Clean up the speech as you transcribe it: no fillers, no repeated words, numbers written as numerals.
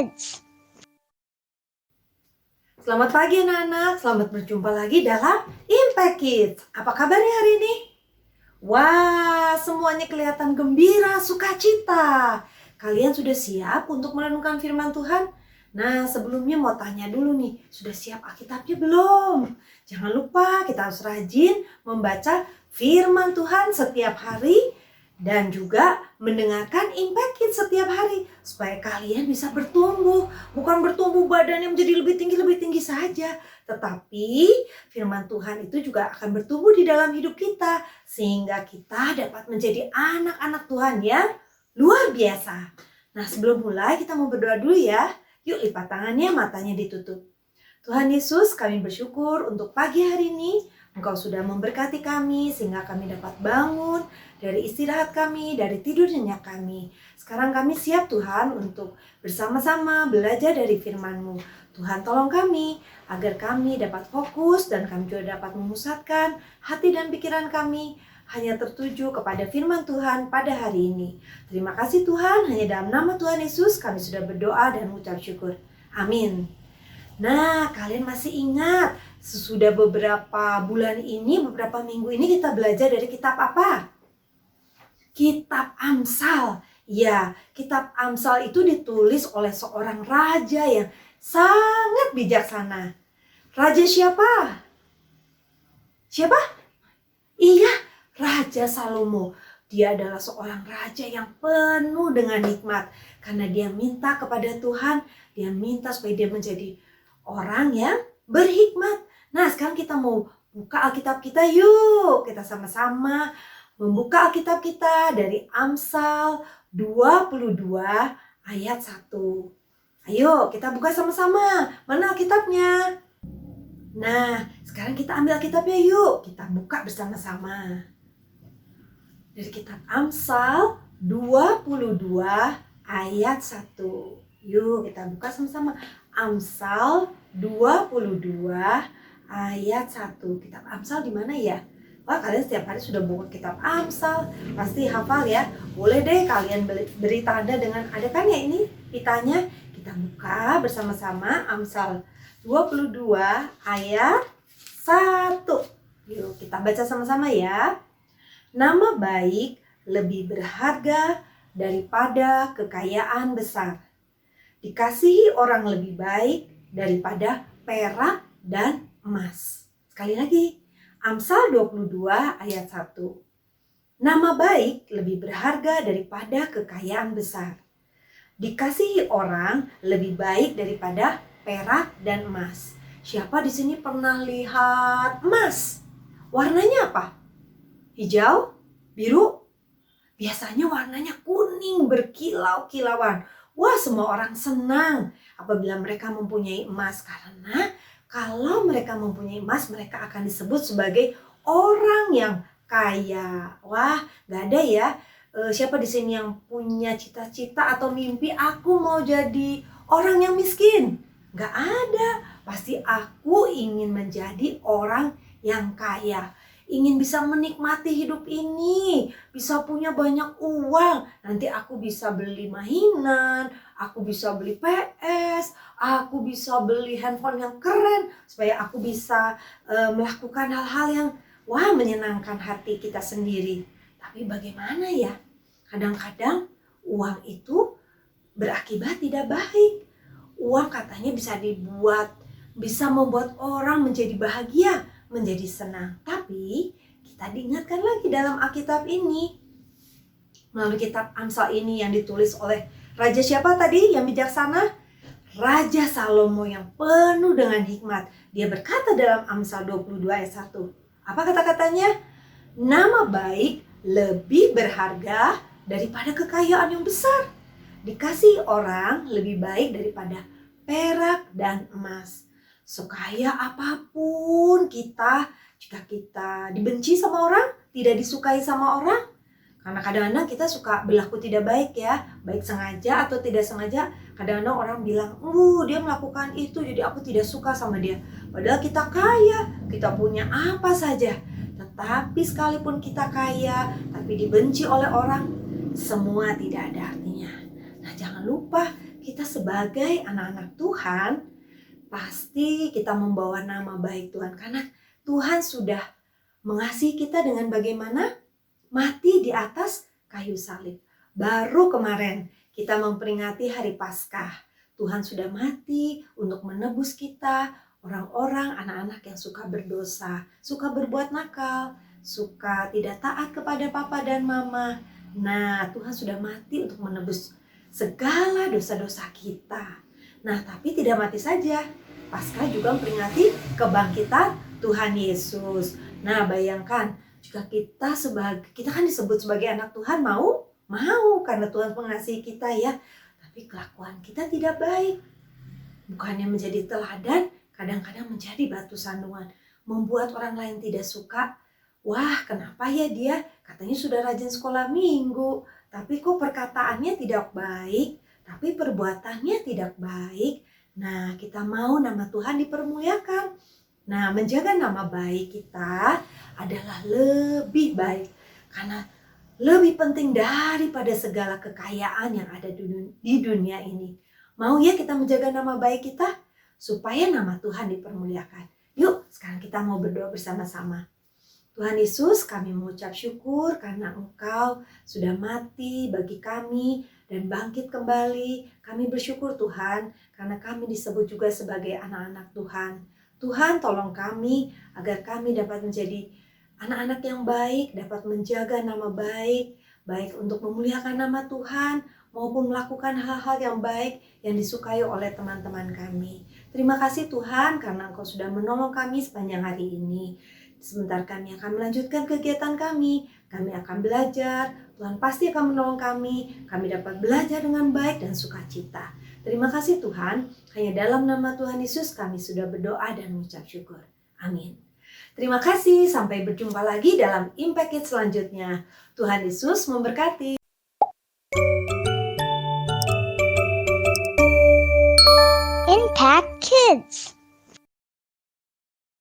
Kids. Selamat pagi anak-anak, selamat berjumpa lagi dalam Impact Kids. Apa kabarnya hari ini? Wah, semuanya kelihatan gembira, sukacita. Kalian sudah siap untuk merenungkan firman Tuhan? Nah, sebelumnya mau tanya dulu nih, sudah siap Alkitabnya belum? Jangan lupa kita harus rajin membaca firman Tuhan setiap hari dan juga mendengarkan Impact Kids setiap hari supaya kalian bisa bertumbuh. Bukan bertumbuh badannya menjadi lebih tinggi saja, tetapi firman Tuhan itu juga akan bertumbuh di dalam hidup kita sehingga kita dapat menjadi anak-anak Tuhan yang luar biasa. Nah, sebelum mulai kita mau berdoa dulu ya. Yuk lipat tangannya, matanya ditutup. Tuhan Yesus, kami bersyukur untuk pagi hari ini. Engkau sudah memberkati kami sehingga kami dapat bangun dari istirahat kami, dari tidur nyenyak kami. Sekarang kami siap Tuhan untuk bersama-sama belajar dari firman-Mu. Tuhan tolong kami agar kami dapat fokus dan kami juga dapat memusatkan hati dan pikiran kami hanya tertuju kepada firman Tuhan pada hari ini. Terima kasih Tuhan, hanya dalam nama Tuhan Yesus kami sudah berdoa dan mengucap syukur. Amin. Nah, kalian masih ingat sesudah beberapa bulan ini, beberapa minggu ini kita belajar dari kitab apa? Kitab Amsal. Ya, kitab Amsal itu ditulis oleh seorang raja yang sangat bijaksana. Raja siapa? Siapa? Iya, Raja Salomo. Dia adalah seorang raja yang penuh dengan hikmat. Karena dia minta kepada Tuhan, dia minta supaya dia menjadi orang yang berhikmat. Nah, sekarang kita mau buka Alkitab kita yuk. Kita sama-sama membuka Alkitab kita dari Amsal 22 ayat 1. Ayo kita buka sama-sama. Mana Alkitabnya? Nah, sekarang kita ambil Alkitabnya yuk. Kita buka bersama-sama. Dari kitab Amsal 22 ayat 1. Yuk kita buka sama-sama. Amsal 22 ayat 1. Kitab Amsal di mana ya? Wah, kalian setiap hari sudah buka kitab Amsal, pasti hafal ya. Boleh deh kalian beri tanda dengan ada kan ya ini pitanya. Kita buka bersama-sama Amsal 22 ayat 1. Yuk kita baca sama-sama ya. Nama baik lebih berharga daripada kekayaan besar. Dikasihi orang lebih baik daripada perak dan emas. Sekali lagi, Amsal 22 ayat 1. Nama baik lebih berharga daripada kekayaan besar. Dikasihi orang lebih baik daripada perak dan emas. Siapa di sini pernah lihat emas? Warnanya apa? Hijau? Biru? Biasanya warnanya kuning berkilau-kilauan. Wah, semua orang senang apabila mereka mempunyai emas karena kalau mereka mempunyai emas, mereka akan disebut sebagai orang yang kaya. Wah, gak ada ya. Siapa di sini yang punya cita-cita atau mimpi aku mau jadi orang yang miskin? Gak ada. Pasti aku ingin menjadi orang yang kaya. Ingin bisa menikmati hidup ini, bisa punya banyak uang. Nanti aku bisa beli mainan, aku bisa beli PS, aku bisa beli handphone yang keren, supaya aku bisa melakukan hal-hal yang menyenangkan hati kita sendiri. Tapi bagaimana ya? Kadang-kadang uang itu berakibat tidak baik. Uang katanya bisa membuat orang menjadi bahagia, menjadi senang. Tapi kita diingatkan lagi dalam Alkitab ini, melalui kitab Amsal ini yang ditulis oleh raja siapa tadi yang bijaksana? Raja Salomo yang penuh dengan hikmat. Dia berkata dalam Amsal 22 ayat 1. Apa kata-katanya? Nama baik lebih berharga daripada kekayaan yang besar. Dikasih orang lebih baik daripada perak dan emas. Sekaya apapun kita, jika kita dibenci sama orang, tidak disukai sama orang, karena kadang-kadang kita suka berlaku tidak baik ya, baik sengaja atau tidak sengaja. Kadang-kadang orang bilang, dia melakukan itu jadi aku tidak suka sama dia. Padahal kita kaya, kita punya apa saja. Tetapi sekalipun kita kaya, tapi dibenci oleh orang, semua tidak ada artinya. Nah, jangan lupa kita sebagai anak-anak Tuhan, pasti kita membawa nama baik Tuhan. Karena Tuhan sudah mengasihi kita dengan bagaimana? Mati di atas kayu salib. Baru kemarin kita memperingati hari Paskah. Tuhan sudah mati untuk menebus kita, orang-orang, anak-anak yang suka berdosa, suka berbuat nakal, suka tidak taat kepada papa dan mama. Nah, Tuhan sudah mati untuk menebus segala dosa-dosa kita. Nah, tapi tidak mati saja. Paskah juga memperingati kebangkitan Tuhan Yesus. Nah, bayangkan jika kita kan disebut sebagai anak Tuhan, mau karena Tuhan mengasihi kita ya. Tapi kelakuan kita tidak baik. Bukannya menjadi teladan, kadang-kadang menjadi batu sandungan, membuat orang lain tidak suka. Wah, kenapa ya dia katanya sudah rajin sekolah minggu, tapi kok perkataannya tidak baik, tapi perbuatannya tidak baik. Nah, kita mau nama Tuhan dipermuliakan. Nah, menjaga nama baik kita adalah lebih baik, karena lebih penting daripada segala kekayaan yang ada di dunia ini. Mau ya kita menjaga nama baik kita supaya nama Tuhan dipermuliakan. Yuk, sekarang kita mau berdoa bersama-sama. Tuhan Yesus, kami mengucap syukur karena Engkau sudah mati bagi kami dan bangkit kembali. Kami bersyukur Tuhan karena kami disebut juga sebagai anak-anak Tuhan. Tuhan, tolong kami agar kami dapat menjadi anak-anak yang baik, dapat menjaga nama baik, baik untuk memuliakan nama Tuhan maupun melakukan hal-hal yang baik yang disukai oleh teman-teman kami. Terima kasih Tuhan karena Engkau sudah menolong kami sepanjang hari ini. Sebentar kami akan melanjutkan kegiatan kami akan belajar, Tuhan pasti akan menolong kami dapat belajar dengan baik dan sukacita. Terima kasih Tuhan, hanya dalam nama Tuhan Yesus kami sudah berdoa dan mengucap syukur. Amin. Terima kasih, sampai berjumpa lagi dalam Impact Kids selanjutnya. Tuhan Yesus memberkati. Impact Kids.